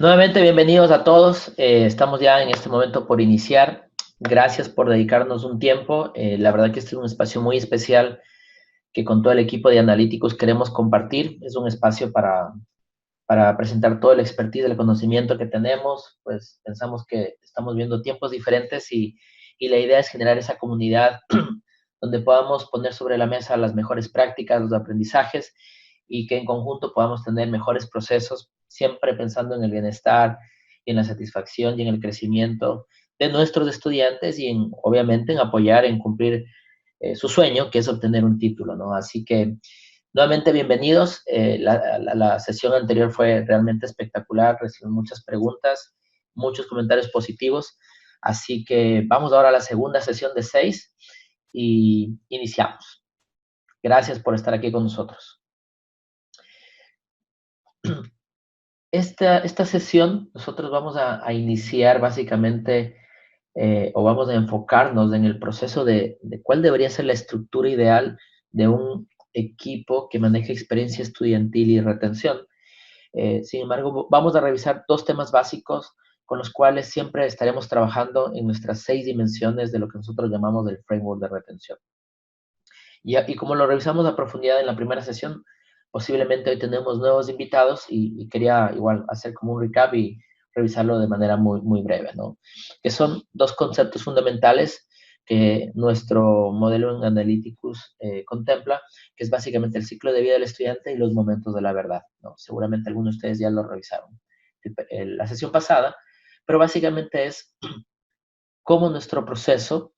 Nuevamente, bienvenidos a todos. Estamos ya en este momento por iniciar. Gracias por dedicarnos un tiempo. La verdad que este es un espacio muy especial que con todo el equipo de analíticos queremos compartir. Es un espacio para presentar todo el expertise, el conocimiento que tenemos. Pues pensamos que estamos viendo tiempos diferentes y la idea es generar esa comunidad donde podamos poner sobre la mesa las mejores prácticas, los aprendizajes y que en conjunto podamos tener mejores procesos, siempre pensando en el bienestar y en la satisfacción y en el crecimiento de nuestros estudiantes y obviamente en apoyar, en cumplir su sueño, que es obtener un título, ¿no? Así que nuevamente bienvenidos. La sesión anterior fue realmente espectacular, recibí muchas preguntas, muchos comentarios positivos, así que vamos ahora a la segunda sesión de 6 y iniciamos. Gracias por estar aquí con nosotros. Esta sesión nosotros vamos a iniciar básicamente o vamos a enfocarnos en el proceso de cuál debería ser la estructura ideal de un equipo que maneje experiencia estudiantil y retención. Sin embargo, vamos a revisar dos temas básicos con los cuales siempre estaremos trabajando en nuestras 6 dimensiones de lo que nosotros llamamos el framework de retención. Y como lo revisamos a profundidad en la primera sesión, posiblemente hoy tenemos nuevos invitados y quería igual hacer como un recap y revisarlo de manera muy, muy breve, ¿no? Que son dos conceptos fundamentales que nuestro modelo en Analyticus contempla, que es básicamente el ciclo de vida del estudiante y los momentos de la verdad, ¿no? Seguramente algunos de ustedes ya lo revisaron la sesión pasada, pero básicamente es cómo nuestro proceso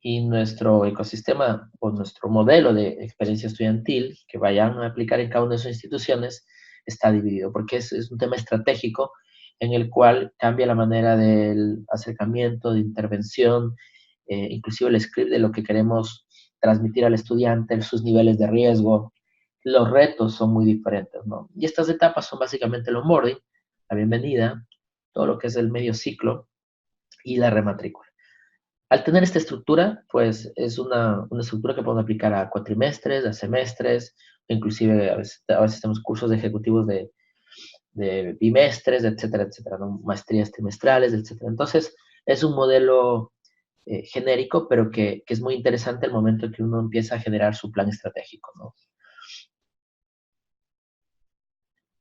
y nuestro ecosistema o nuestro modelo de experiencia estudiantil que vayan a aplicar en cada una de sus instituciones está dividido, porque es un tema estratégico en el cual cambia la manera del acercamiento, de intervención, inclusive el script de lo que queremos transmitir al estudiante, sus niveles de riesgo, los retos son muy diferentes, ¿no? Y estas etapas son básicamente el onboarding, la bienvenida, todo lo que es el medio ciclo y la rematrícula. Al tener esta estructura, pues es una estructura que podemos aplicar a cuatrimestres, a semestres, inclusive a veces tenemos cursos de ejecutivos de bimestres, etcétera, etcétera, ¿no? Maestrías trimestrales, etcétera. Entonces, es un modelo genérico, pero que es muy interesante el momento en que uno empieza a generar su plan estratégico, ¿no?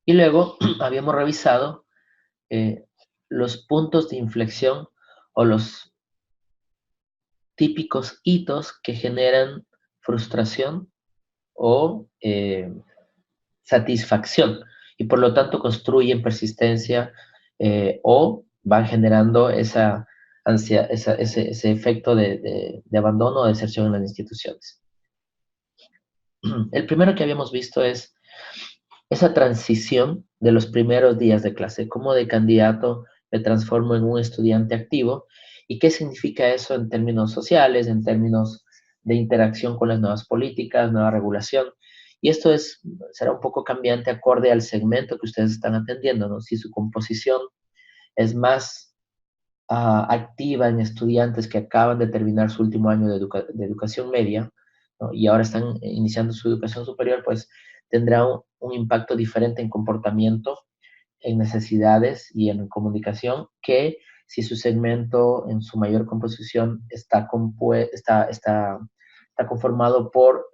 Y luego habíamos revisado eh, los puntos de inflexión o los típicos hitos que generan frustración o satisfacción y por lo tanto construyen persistencia o van generando esa ansia, ese efecto de abandono o deserción en las instituciones. El primero que habíamos visto es esa transición de los primeros días de clase, cómo de candidato me transformo en un estudiante activo y qué significa eso en términos sociales, en términos de interacción con las nuevas políticas, nueva regulación. Y esto será un poco cambiante acorde al segmento que ustedes están atendiendo, ¿no? Si su composición es más activa en estudiantes que acaban de terminar su último año de educación media, ¿no? Y ahora están iniciando su educación superior, pues tendrá un impacto diferente en comportamiento, en necesidades y en comunicación que si su segmento en su mayor composición está conformado por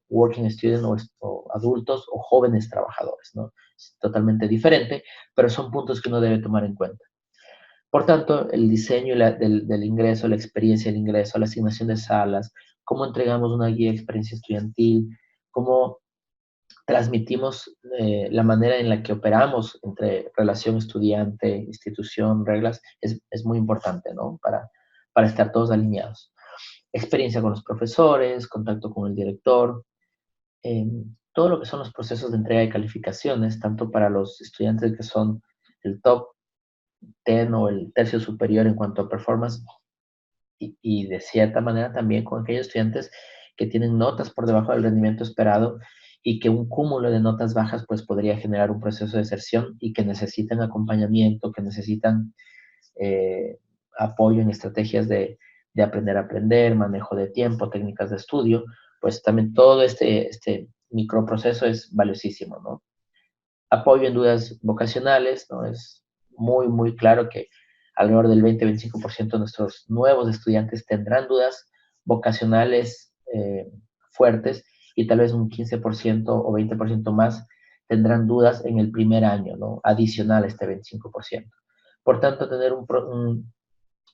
working students o adultos o jóvenes trabajadores, ¿no? Es totalmente diferente, pero son puntos que uno debe tomar en cuenta. Por tanto, el diseño del ingreso, la experiencia del ingreso, la asignación de salas, cómo entregamos una guía de experiencia estudiantil, cómo transmitimos la manera en la que operamos entre relación estudiante, institución, reglas, es muy importante, ¿no? Para estar todos alineados. Experiencia con los profesores, contacto con el director, todo lo que son los procesos de entrega de calificaciones, tanto para los estudiantes que son el top 10 o el tercio superior en cuanto a performance, y de cierta manera también con aquellos estudiantes que tienen notas por debajo del rendimiento esperado y que un cúmulo de notas bajas pues podría generar un proceso de deserción y que necesitan acompañamiento, que necesitan eh, apoyo en estrategias de aprender a aprender, manejo de tiempo, técnicas de estudio, pues también todo este microproceso es valiosísimo, ¿no? Apoyo en dudas vocacionales, ¿no? Es muy, muy claro que alrededor del 20-25% de nuestros nuevos estudiantes tendrán dudas vocacionales fuertes y tal vez un 15% o 20% más tendrán dudas en el primer año, ¿no? Adicional a este 25%. Por tanto, tener un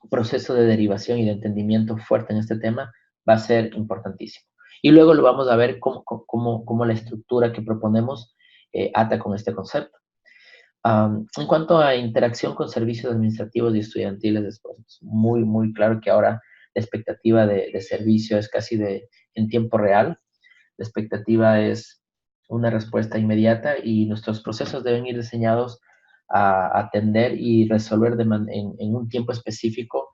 proceso de derivación y de entendimiento fuerte en este tema va a ser importantísimo. Y luego lo vamos a ver cómo la estructura que proponemos ata con este concepto. En cuanto a interacción con servicios administrativos y estudiantiles, es muy, muy claro que ahora la expectativa de servicio es casi en tiempo real. La expectativa es una respuesta inmediata y nuestros procesos deben ir diseñados a atender y resolver en un tiempo específico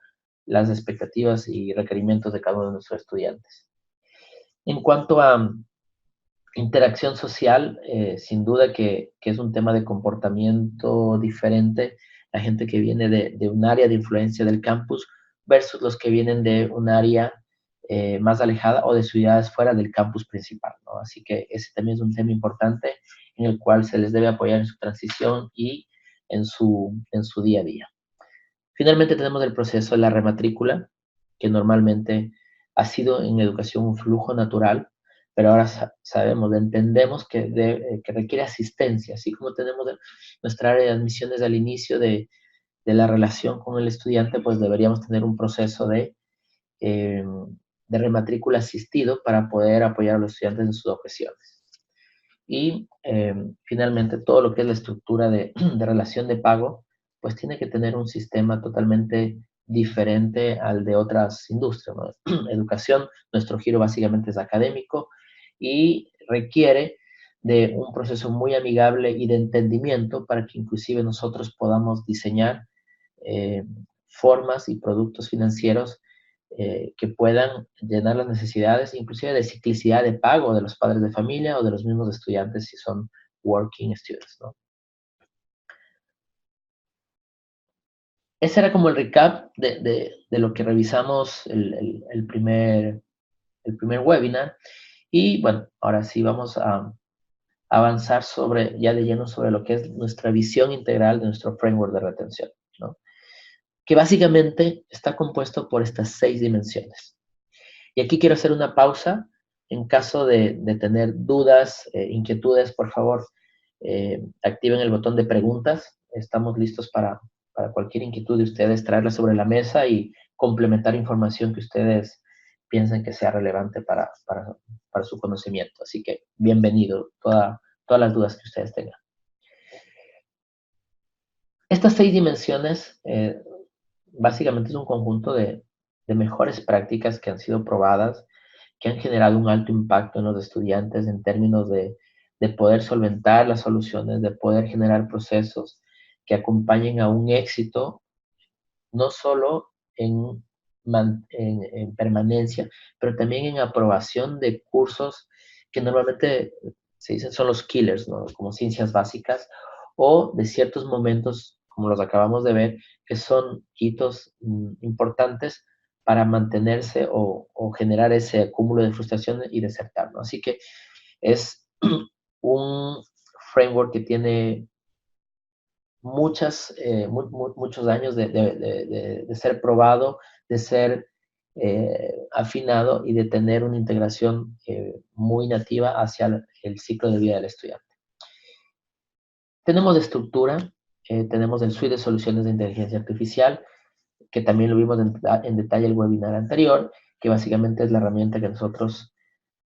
las expectativas y requerimientos de cada uno de nuestros estudiantes. En cuanto a interacción social, sin duda que es un tema de comportamiento diferente, la gente que viene de un área de influencia del campus versus los que vienen de un área más alejada o de ciudades fuera del campus principal, ¿no? Así que ese también es un tema importante en el cual se les debe apoyar en su transición y en su día a día. Finalmente tenemos el proceso de la rematrícula, que normalmente ha sido en educación un flujo natural, pero ahora sabemos, entendemos que requiere asistencia, así como tenemos nuestra área de admisiones al inicio de la relación con el estudiante, pues deberíamos tener un proceso de rematrícula asistido para poder apoyar a los estudiantes en sus objeciones. Y finalmente, todo lo que es la estructura de relación de pago, pues tiene que tener un sistema totalmente diferente al de otras industrias, ¿no? Educación, nuestro giro básicamente es académico y requiere de un proceso muy amigable y de entendimiento para que inclusive nosotros podamos diseñar eh, formas y productos financieros que puedan llenar las necesidades, inclusive de ciclicidad de pago de los padres de familia o de los mismos estudiantes si son working students, ¿no? Ese era como el recap de lo que revisamos el primer webinar. Y bueno, ahora sí vamos a avanzar ya de lleno sobre lo que es nuestra visión integral de nuestro framework de retención, ¿no? Que básicamente está compuesto por estas 6 dimensiones. Y aquí quiero hacer una pausa. En caso de tener dudas, inquietudes, por favor, activen el botón de preguntas. Estamos listos para cualquier inquietud de ustedes, traerla sobre la mesa y complementar información que ustedes piensen que sea relevante para su conocimiento. Así que bienvenido, todas las dudas que ustedes tengan. Estas 6 dimensiones básicamente es un conjunto de mejores prácticas que han sido probadas, que han generado un alto impacto en los estudiantes en términos de poder solventar las soluciones, de poder generar procesos que acompañen a un éxito, no solo en permanencia, pero también en aprobación de cursos que normalmente se dicen son los killers, ¿no? Como ciencias básicas, o de ciertos momentos, como los acabamos de ver, que son hitos importantes para mantenerse o generar ese acúmulo de frustración y desertar, ¿no? Así que es un framework que tiene muchos años de ser probado, de ser afinado y de tener una integración muy nativa hacia el ciclo de vida del estudiante. Tenemos de estructura, tenemos el suite de soluciones de inteligencia artificial, que también lo vimos en detalle el webinar anterior, que básicamente es la herramienta que nosotros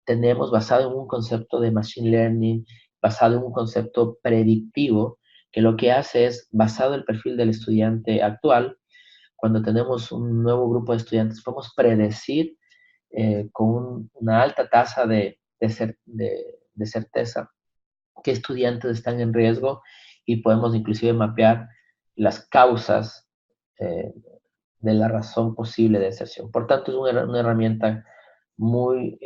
tenemos basado en un concepto de machine learning, basado en un concepto predictivo, que lo que hace es, basado en el perfil del estudiante actual, cuando tenemos un nuevo grupo de estudiantes, podemos predecir con una alta tasa de certeza qué estudiantes están en riesgo y podemos inclusive mapear las causas eh, de la razón posible de deserción. Por tanto, es una herramienta muy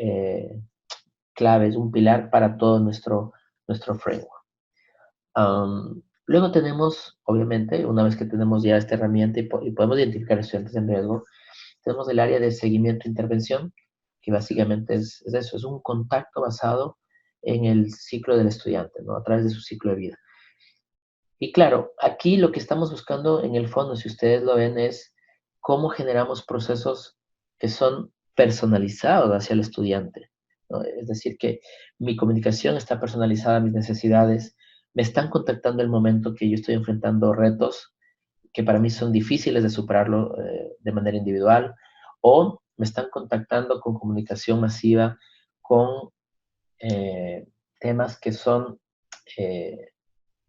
clave, es un pilar para todo nuestro framework. Luego tenemos, obviamente, una vez que tenemos ya esta herramienta y podemos identificar estudiantes en riesgo, tenemos el área de seguimiento e intervención, que básicamente es eso, es un contacto basado en el ciclo del estudiante, ¿no? A través de su ciclo de vida. Y claro, aquí lo que estamos buscando en el fondo, si ustedes lo ven, es cómo generamos procesos que son personalizados hacia el estudiante, ¿no? Es decir, que mi comunicación está personalizada a mis necesidades, me están contactando el momento que yo estoy enfrentando retos que para mí son difíciles de superarlo de manera individual, o me están contactando con comunicación masiva, con eh, temas que son eh,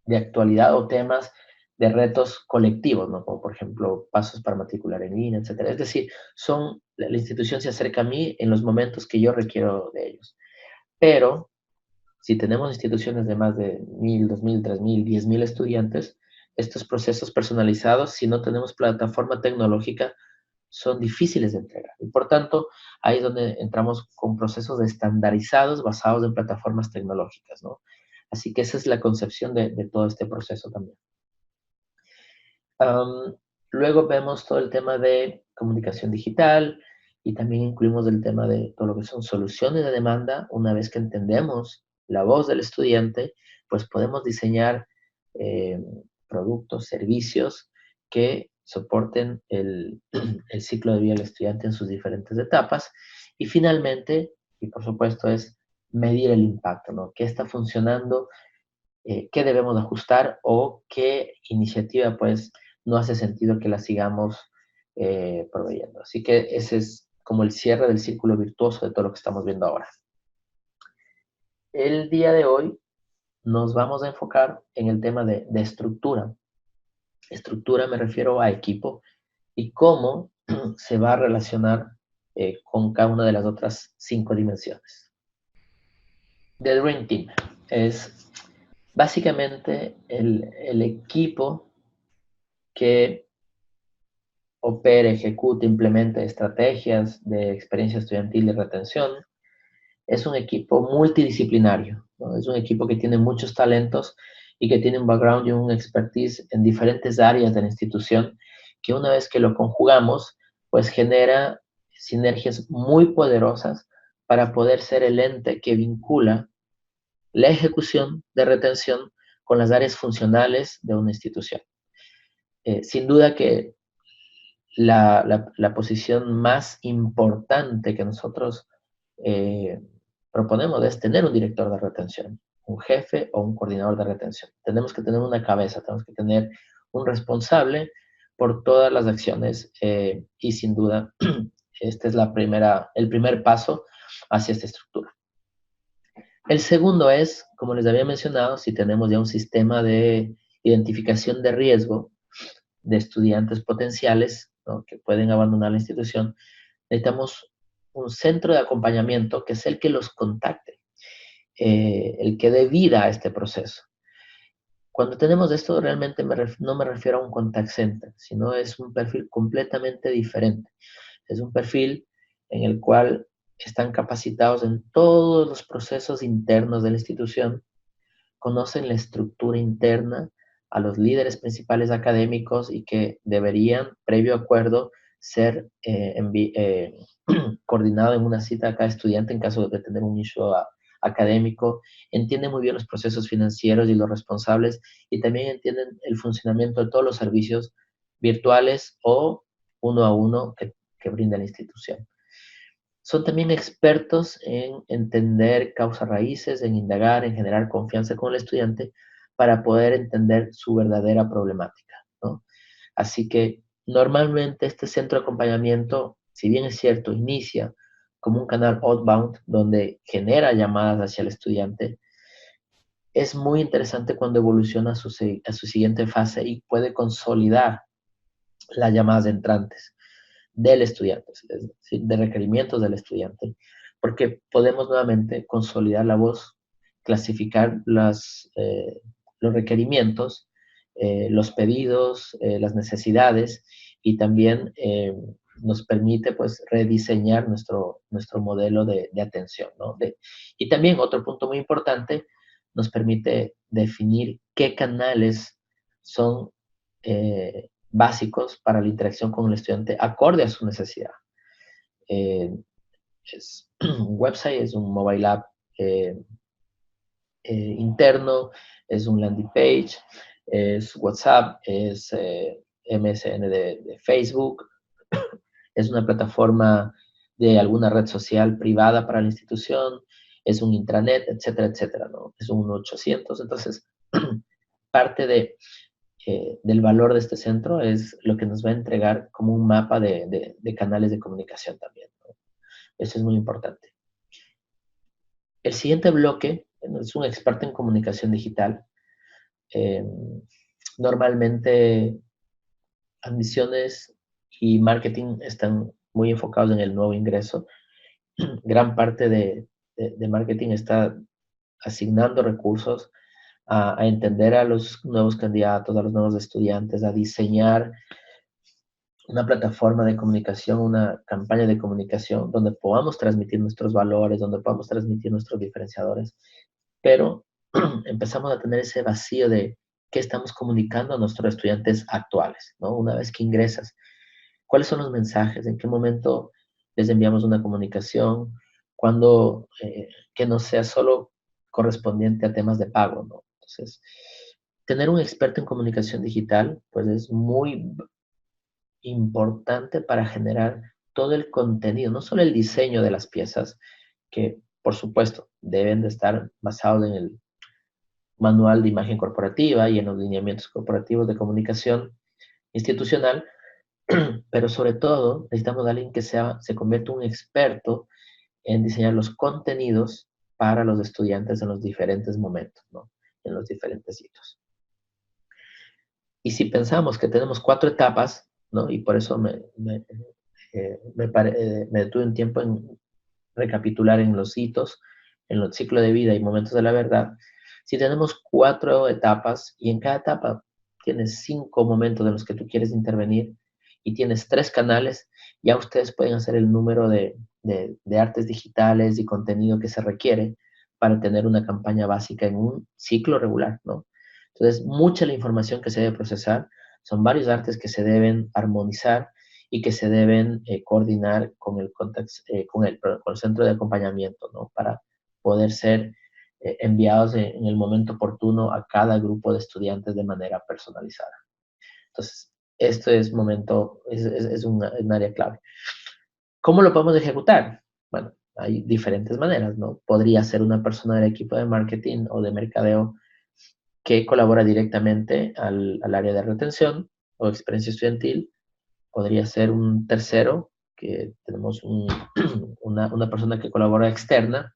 de actualidad o temas de retos colectivos, ¿no? Como por ejemplo pasos para matricular en línea, etcétera. Es decir, la institución se acerca a mí en los momentos que yo requiero de ellos. Pero si tenemos instituciones de más de 1,000, 2,000, 3,000, 10,000 estudiantes, estos procesos personalizados, si no tenemos plataforma tecnológica, son difíciles de entregar. Y por tanto, ahí es donde entramos con procesos estandarizados basados en plataformas tecnológicas, ¿no? Así que esa es la concepción de todo este proceso también. Um, Luego vemos todo el tema de comunicación digital y también incluimos el tema de todo lo que son soluciones de demanda. Una vez que entendemos la voz del estudiante, pues podemos diseñar eh, productos, servicios que soporten el ciclo de vida del estudiante en sus diferentes etapas. Y finalmente, y por supuesto, es medir el impacto, ¿no? ¿Qué está funcionando? ¿Qué debemos ajustar o qué iniciativa pues no hace sentido que la sigamos proveyendo? Así que ese es como el cierre del círculo virtuoso de todo lo que estamos viendo ahora. El día de hoy nos vamos a enfocar en el tema de estructura. Estructura me refiero a equipo y cómo se va a relacionar con cada una de las otras 5 dimensiones. The Dream Team es básicamente el equipo que opera, ejecuta, implementa estrategias de experiencia estudiantil y retención. Es un equipo multidisciplinario, ¿no? Es un equipo que tiene muchos talentos y que tiene un background y un expertise en diferentes áreas de la institución, que una vez que lo conjugamos, pues genera sinergias muy poderosas para poder ser el ente que vincula la ejecución de retención con las áreas funcionales de una institución. Sin duda que la posición más importante que nosotros eh, proponemos es tener un director de retención, un jefe o un coordinador de retención. Tenemos que tener una cabeza, tenemos que tener un responsable por todas las acciones y sin duda este es el primer paso hacia esta estructura. El segundo es, como les había mencionado, si tenemos ya un sistema de identificación de riesgo, de estudiantes potenciales, ¿no?, que pueden abandonar la institución, necesitamos un centro de acompañamiento que es el que los contacte, el que dé vida a este proceso. Cuando tenemos esto, realmente no me refiero a un contact center, sino es un perfil completamente diferente. Es un perfil en el cual están capacitados en todos los procesos internos de la institución, conocen la estructura interna, a los líderes principales académicos y que deberían, previo acuerdo, ser coordinado en una cita a cada estudiante en caso de tener un issue académico, entienden muy bien los procesos financieros y los responsables y también entienden el funcionamiento de todos los servicios virtuales o uno a uno que brinda la institución. Son también expertos en entender causas raíces, en indagar, en generar confianza con el estudiante para poder entender su verdadera problemática, ¿no? Así que normalmente este centro de acompañamiento, si bien es cierto, inicia como un canal outbound donde genera llamadas hacia el estudiante, es muy interesante cuando evoluciona a su siguiente fase y puede consolidar las llamadas entrantes del estudiante, es decir, de requerimientos del estudiante, porque podemos nuevamente consolidar la voz, clasificar los requerimientos, los pedidos, las necesidades y también nos permite pues rediseñar nuestro modelo de atención, ¿no? Y también otro punto muy importante, nos permite definir qué canales son básicos para la interacción con el estudiante acorde a su necesidad. Eh, es un website, es un mobile app interno, es un landing page, es WhatsApp, es MSN de Facebook, es una plataforma de alguna red social privada para la institución, es un intranet, etcétera, etcétera, ¿no? Es un 800. Entonces, parte del valor de este centro es lo que nos va a entregar como un mapa de canales de comunicación también, ¿no? Eso es muy importante. El siguiente bloque es un experto en comunicación digital. Eh, Normalmente, admisiones y marketing están muy enfocados en el nuevo ingreso. Gran parte de marketing está asignando recursos a entender a los nuevos candidatos, a los nuevos estudiantes, a diseñar una plataforma de comunicación, una campaña de comunicación donde podamos transmitir nuestros valores, donde podamos transmitir nuestros diferenciadores, pero empezamos a tener ese vacío de qué estamos comunicando a nuestros estudiantes actuales, ¿no? Una vez que ingresas, ¿cuáles son los mensajes? ¿En qué momento les enviamos una comunicación? Cuando que no sea solo correspondiente a temas de pago, ¿no? Entonces, tener un experto en comunicación digital, pues es muy importante para generar todo el contenido, no solo el diseño de las piezas, que por supuesto deben de estar basados en el manual de imagen corporativa y en los lineamientos corporativos de comunicación institucional, pero sobre todo necesitamos a alguien que se convierta en un experto en diseñar los contenidos para los estudiantes en los diferentes momentos, ¿no? En los diferentes hitos. Y si pensamos que tenemos 4 etapas, ¿no? Y por eso me detuve un tiempo en recapitular en los hitos, en los ciclos de vida y momentos de la verdad. Si tenemos 4 etapas y en cada etapa tienes 5 momentos en los que tú quieres intervenir y tienes 3 canales, ya ustedes pueden hacer el número de artes digitales y contenido que se requiere para tener una campaña básica en un ciclo regular, ¿no? Entonces, mucha la información que se debe procesar, son varios artes que se deben armonizar y que se deben coordinar con con el centro de acompañamiento, ¿no? Para poder ser enviados en el momento oportuno a cada grupo de estudiantes de manera personalizada. Entonces, esto es un área clave. ¿Cómo lo podemos ejecutar? Bueno, hay diferentes maneras, ¿no? Podría ser una persona del equipo de marketing o de mercadeo que colabora directamente al área de retención o experiencia estudiantil. Podría ser un tercero, que tenemos una persona que colabora externa,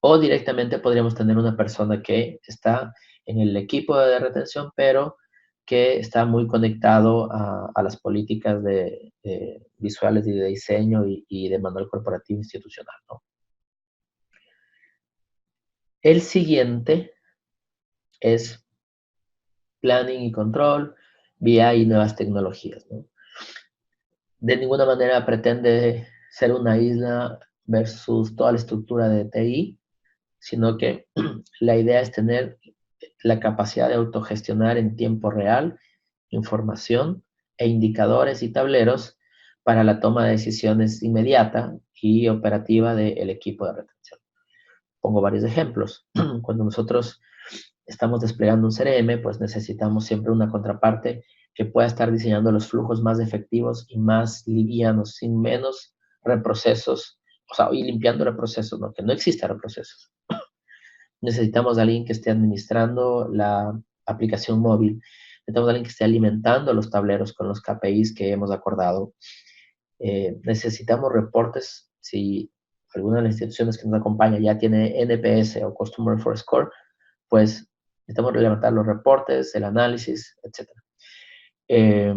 o directamente podríamos tener una persona que está en el equipo de retención, pero que está muy conectado a las políticas visuales y de diseño y de manual corporativo institucional, ¿no? El siguiente es planning y control, VI y nuevas tecnologías, ¿no? De ninguna manera pretende ser una isla versus toda la estructura de TI, sino que la idea es tener la capacidad de autogestionar en tiempo real información e indicadores y tableros para la toma de decisiones inmediata y operativa del equipo de retención. Pongo varios ejemplos. Cuando nosotros estamos desplegando un CRM, pues necesitamos siempre una contraparte que pueda estar diseñando los flujos más efectivos y más livianos, sin menos reprocesos, o sea, y limpiando reprocesos, ¿no? Que no existan reprocesos. Necesitamos a alguien que esté administrando la aplicación móvil. Necesitamos a alguien que esté alimentando los tableros con los KPIs que hemos acordado. Necesitamos reportes. Si alguna de las instituciones que nos acompaña ya tiene NPS o Customer Reference Score, pues necesitamos levantar los reportes, el análisis, etc. Eh,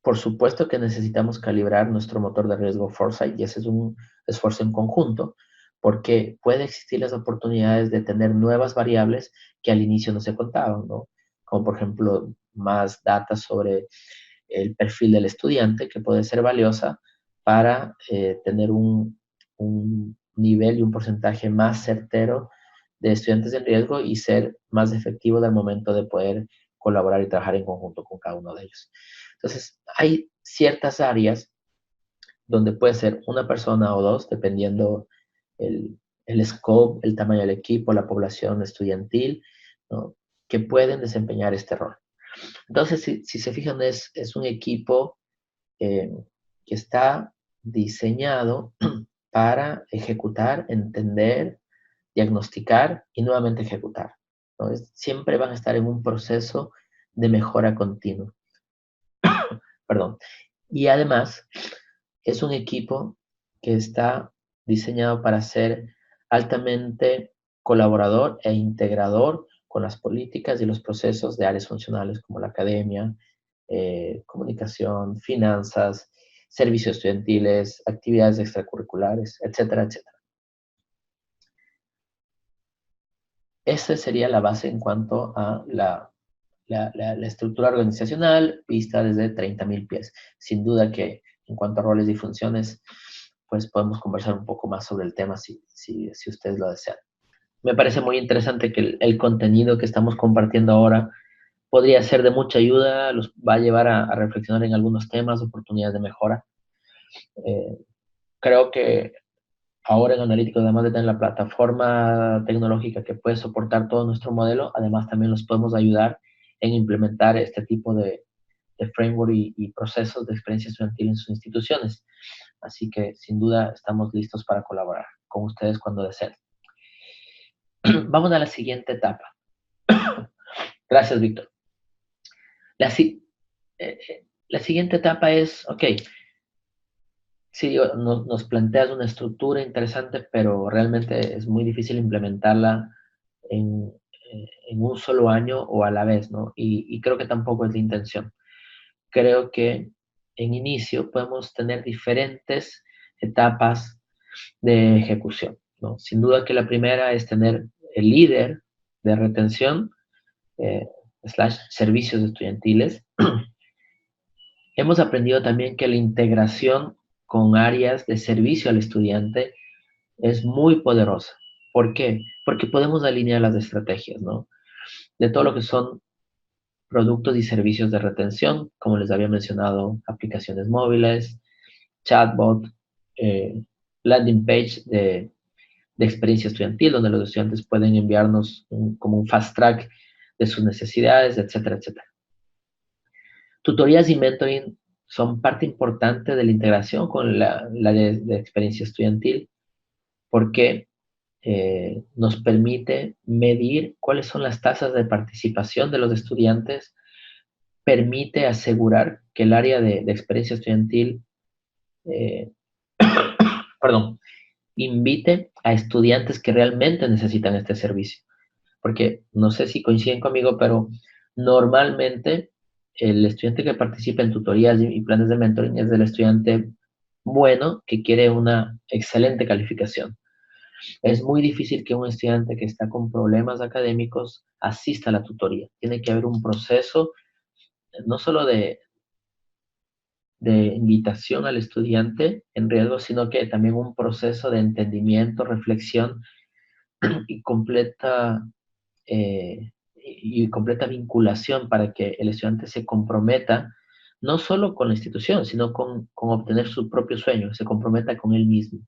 por supuesto que necesitamos calibrar nuestro motor de riesgo Foresight y ese es un esfuerzo en conjunto porque puede existir las oportunidades de tener nuevas variables que al inicio no se contaban, ¿no? Como por ejemplo más data sobre el perfil del estudiante que puede ser valiosa para tener un nivel y un porcentaje más certero de estudiantes en riesgo y ser más efectivo al momento de poder colaborar y trabajar en conjunto con cada uno de ellos. Entonces, hay ciertas áreas donde puede ser una persona o dos, dependiendo el scope, el tamaño del equipo, la población estudiantil, ¿no? que pueden desempeñar este rol. Entonces, si se fijan, es un equipo que está diseñado para ejecutar, entender, diagnosticar y nuevamente ejecutar, ¿no? Siempre van a estar en un proceso de mejora continua. Perdón. Y además, es un equipo que está diseñado para ser altamente colaborador e integrador con las políticas y los procesos de áreas funcionales como la academia, comunicación, finanzas, servicios estudiantiles, actividades extracurriculares, etcétera, etcétera. Esa sería la base en cuanto a la estructura organizacional vista desde 30.000 pies. Sin duda que en cuanto a roles y funciones, pues podemos conversar un poco más sobre el tema si ustedes lo desean. Me parece muy interesante que el contenido que estamos compartiendo ahora podría ser de mucha ayuda, los va a llevar a reflexionar en algunos temas, oportunidades de mejora. Creo que ahora en Analytics, además de tener la plataforma tecnológica que puede soportar todo nuestro modelo, además también los podemos ayudar en implementar este tipo de framework y procesos de experiencia estudiantil en sus instituciones. Así que sin duda estamos listos para colaborar con ustedes cuando deseen. Vamos a la siguiente etapa. Gracias, Víctor. La siguiente etapa es, ok, sí, nos planteas una estructura interesante, pero realmente es muy difícil implementarla en un solo año o a la vez, ¿no? Y creo que tampoco es la intención. Creo que en inicio podemos tener diferentes etapas de ejecución, ¿no? Sin duda que la primera es tener el líder de retención, eh, / servicios estudiantiles. Hemos aprendido también que la integración con áreas de servicio al estudiante es muy poderosa. ¿Por qué? Porque podemos alinear las estrategias, ¿no? De todo lo que son productos y servicios de retención, como les había mencionado, aplicaciones móviles, chatbot, eh, landing page de experiencia estudiantil, donde los estudiantes pueden enviarnos como un fast track de sus necesidades, etcétera, etcétera. Tutorías y mentoring son parte importante de la integración con la de experiencia estudiantil porque nos permite medir cuáles son las tasas de participación de los estudiantes, permite asegurar que el área de experiencia estudiantil, eh, perdón, invite a estudiantes que realmente necesitan este servicio. Porque no sé si coinciden conmigo, pero normalmente el estudiante que participa en tutorías y planes de mentoring es el estudiante bueno que quiere una excelente calificación. Es muy difícil que un estudiante que está con problemas académicos asista a la tutoría. Tiene que haber un proceso no solo de invitación al estudiante en riesgo, sino que también un proceso de entendimiento, reflexión y completa vinculación para que el estudiante se comprometa no solo con la institución, sino con obtener su propio sueño, se comprometa con él mismo.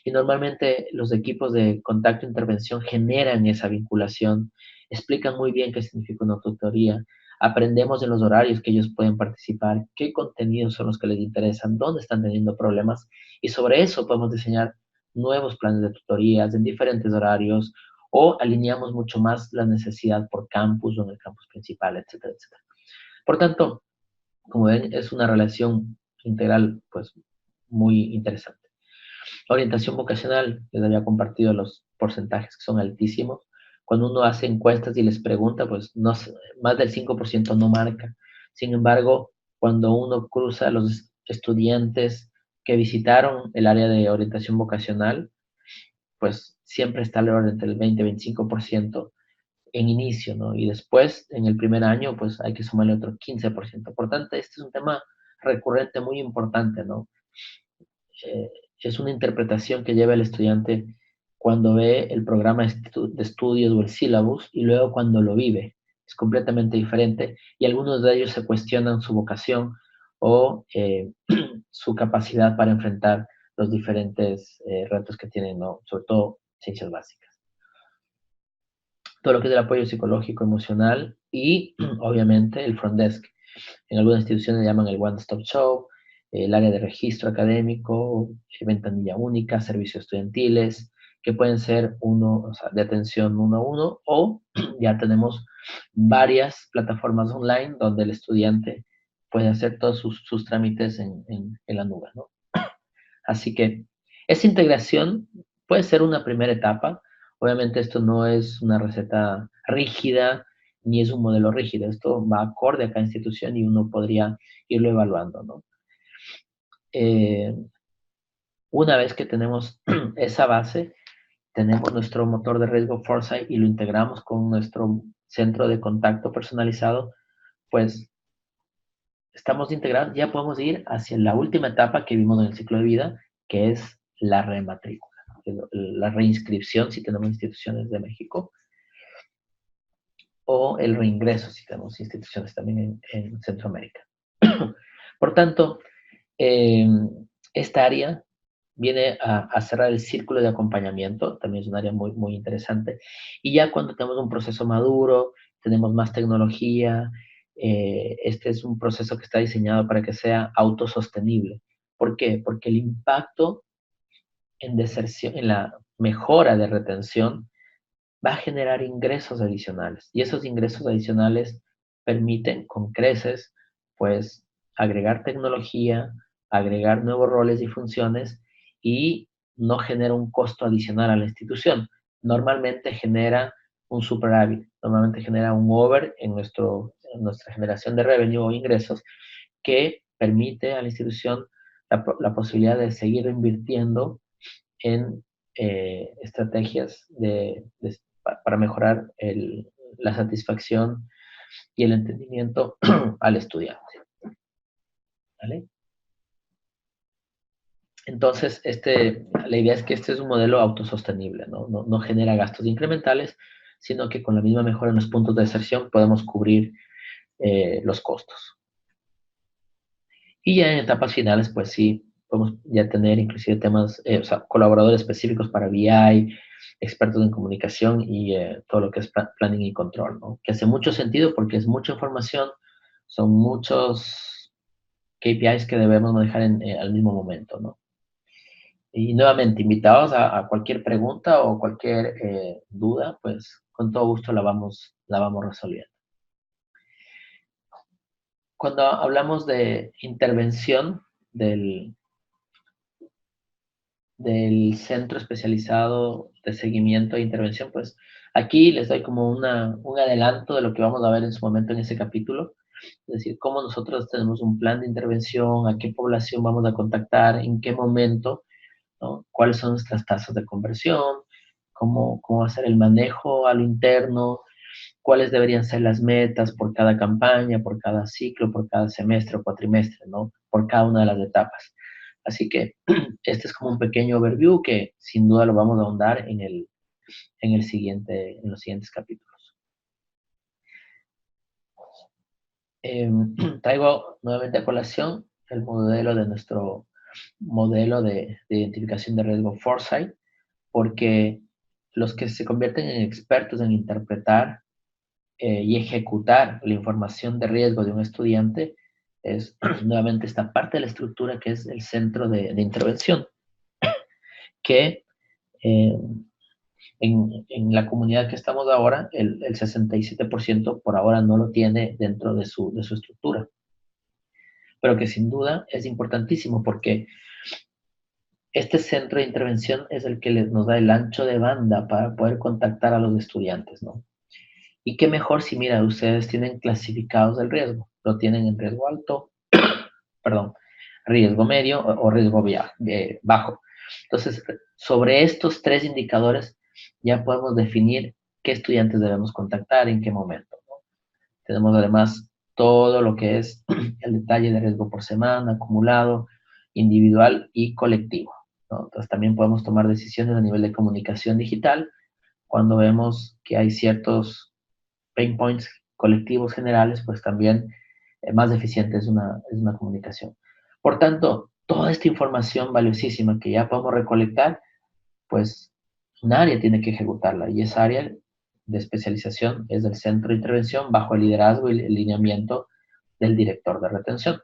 Y normalmente los equipos de contacto e intervención generan esa vinculación, explican muy bien qué significa una tutoría, aprendemos en los horarios que ellos pueden participar, qué contenidos son los que les interesan, dónde están teniendo problemas, y sobre eso podemos diseñar nuevos planes de tutorías en diferentes horarios o alineamos mucho más la necesidad por campus o en el campus principal, etcétera, etcétera. Por tanto, como ven, es una relación integral pues muy interesante. Orientación vocacional, les había compartido los porcentajes que son altísimos. Cuando uno hace encuestas y les pregunta, pues no, más del 5% no marca. Sin embargo, cuando uno cruza a los estudiantes que visitaron el área de orientación vocacional, pues siempre está alrededor entre el 20 y 25% en inicio, ¿no? Y después, en el primer año, pues hay que sumarle otro 15%. Por tanto, este es un tema recurrente muy importante, ¿no? Eh, es una interpretación que lleva el estudiante cuando ve el programa de estudios o el syllabus y luego cuando lo vive. Es completamente diferente y algunos de ellos se cuestionan su vocación o su capacidad para enfrentar los diferentes retos que tienen, ¿no? Sobre todo ciencias básicas. todo lo que es el apoyo psicológico, emocional y obviamente el front desk. En algunas instituciones le llaman el One Stop Shop, el área de registro académico, ventanilla única, servicios estudiantiles, que pueden ser uno, o sea, de atención uno a uno, o ya tenemos varias plataformas online donde el estudiante puede hacer todos sus trámites en la nube, ¿no? Así que esa integración puede ser una primera etapa. Obviamente esto no es una receta rígida ni es un modelo rígido. Esto va acorde a cada institución y uno podría irlo evaluando, ¿no? Eh, una vez que tenemos esa base, tenemos nuestro motor de riesgo Foresight y lo integramos con nuestro centro de contacto personalizado, pues estamos integrados, ya podemos ir hacia la última etapa que vimos en el ciclo de vida, que es la rematrícula, la reinscripción si tenemos instituciones de México, o el reingreso si tenemos instituciones también en Centroamérica. Por tanto, eh, esta área viene a cerrar el círculo de acompañamiento, también es un área muy, muy interesante. Y ya cuando tenemos un proceso maduro, tenemos más tecnología, este es un proceso que está diseñado para que sea autosostenible. ¿Por qué? Porque el impacto en deserción, en la mejora de retención, va a generar ingresos adicionales. Y esos ingresos adicionales permiten con creces, pues, agregar tecnología, agregar nuevos roles y funciones y no genera un costo adicional a la institución. Normalmente genera un superávit, normalmente genera un over en nuestra generación de revenue o ingresos que permite a la institución la posibilidad de seguir invirtiendo en estrategias para mejorar la satisfacción y el entendimiento al estudiante. ¿Vale? Entonces, la idea es que este es un modelo autosostenible, ¿no? No genera gastos incrementales, sino que con la misma mejora en los puntos de deserción podemos cubrir los costos. Y ya en etapas finales, pues sí, podemos ya tener inclusive temas, o sea, colaboradores específicos para BI, expertos en comunicación y todo lo que es planning y control, ¿no? Que hace mucho sentido porque es mucha información, son muchos KPIs que debemos manejar al mismo momento, ¿no? Y nuevamente, invitados a cualquier pregunta o cualquier duda, pues con todo gusto la vamos resolviendo. Cuando hablamos de intervención del Centro Especializado de Seguimiento e Intervención, pues aquí les doy como un adelanto de lo que vamos a ver en su momento en ese capítulo, es decir, cómo nosotros tenemos un plan de intervención, a qué población vamos a contactar, en qué momento, ¿no? Cuáles son nuestras tasas de conversión, cómo hacer el manejo a lo interno, cuáles deberían ser las metas por cada campaña, por cada ciclo, por cada semestre o cuatrimestre, ¿no? Por cada una de las etapas. Así que este es como un pequeño overview que sin duda lo vamos a ahondar en los siguientes capítulos. Traigo nuevamente a colación el modelo de nuestro modelo de identificación de riesgo Foresight, porque los que se convierten en expertos en interpretar y ejecutar la información de riesgo de un estudiante es nuevamente esta parte de la estructura que es el centro de intervención, que eh, en la comunidad que estamos ahora, el 67% por ahora no lo tiene dentro de su estructura, pero que sin duda es importantísimo porque este centro de intervención es el que nos da el ancho de banda para poder contactar a los estudiantes, ¿no? Y qué mejor si, mira, ustedes tienen clasificados el riesgo, lo tienen en riesgo alto, perdón, riesgo medio o riesgo bajo. Entonces, sobre estos tres indicadores ya podemos definir qué estudiantes debemos contactar, en qué momento, ¿no? Tenemos además todo lo que es el detalle de riesgo por semana, acumulado, individual y colectivo, ¿no? Entonces también podemos tomar decisiones a nivel de comunicación digital cuando vemos que hay ciertos pain points colectivos generales, pues también más eficiente es una comunicación. Por tanto, toda esta información valiosísima que ya podemos recolectar, pues un área tiene que ejecutarla y esa área de especialización es del centro de intervención bajo el liderazgo y el lineamiento del director de retención.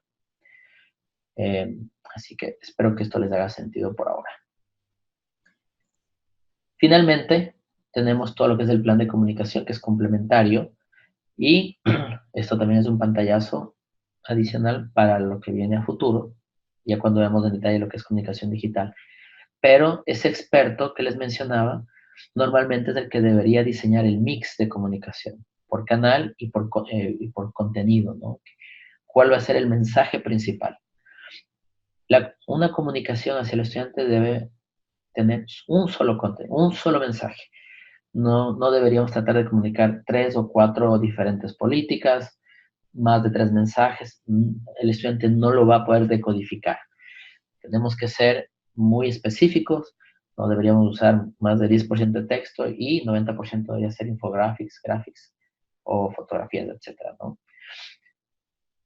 Así que espero que esto les haga sentido por ahora. Finalmente, tenemos todo lo que es el plan de comunicación, que es complementario, y esto también es un pantallazo adicional para lo que viene a futuro, ya cuando veamos en detalle lo que es comunicación digital. Pero ese experto que les mencionaba, normalmente es el que debería diseñar el mix de comunicación por canal y por contenido, ¿no? ¿Cuál va a ser el mensaje principal? Una comunicación hacia el estudiante debe tener un solo contenido, un solo mensaje. No deberíamos tratar de comunicar 3 o 4 diferentes políticas, más de 3 mensajes. El estudiante no lo va a poder decodificar. Tenemos que ser muy específicos, no deberíamos usar más de 10% de texto y 90% debería ser infographics, graphics o fotografías, etcétera, ¿no?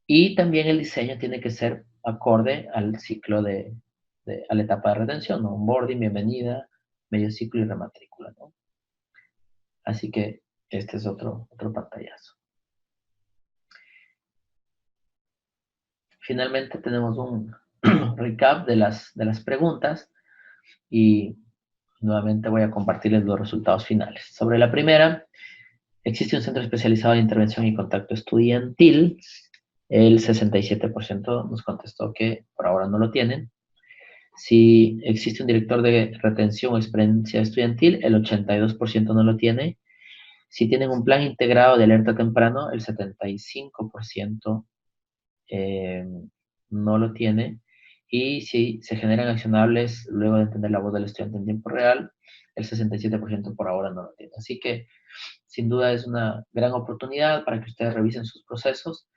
Y también el diseño tiene que ser acorde al ciclo a la etapa de retención, ¿no? Onboarding, bienvenida, medio ciclo y rematrícula, ¿no? Así que este es otro pantallazo. Finalmente tenemos un recap de las preguntas y nuevamente voy a compartirles los resultados finales. Sobre la primera, existe un centro especializado en intervención y contacto estudiantil. El 67% nos contestó que por ahora no lo tienen. Si existe un director de retención o experiencia estudiantil, el 82% no lo tiene. Si tienen un plan integrado de alerta temprano, el 75% no lo tiene. Y si se generan accionables luego de entender la voz del estudiante en tiempo real, el 67% por ahora no lo tiene. Así que, sin duda, es una gran oportunidad para que ustedes revisen sus procesos.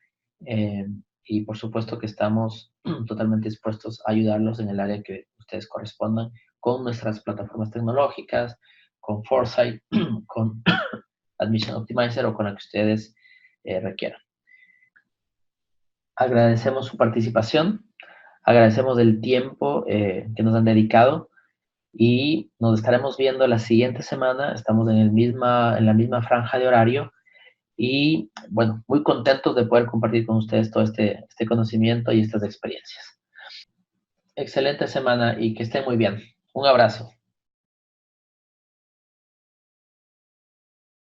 Y por supuesto que estamos totalmente dispuestos a ayudarlos en el área que ustedes correspondan con nuestras plataformas tecnológicas, con Foresight, con Admission Optimizer o con la que ustedes requieran. Agradecemos su participación, agradecemos el tiempo que nos han dedicado y nos estaremos viendo la siguiente semana. Estamos en la misma franja de horario y, bueno, muy contentos de poder compartir con ustedes todo este conocimiento y estas experiencias. Excelente semana y que estén muy bien. Un abrazo.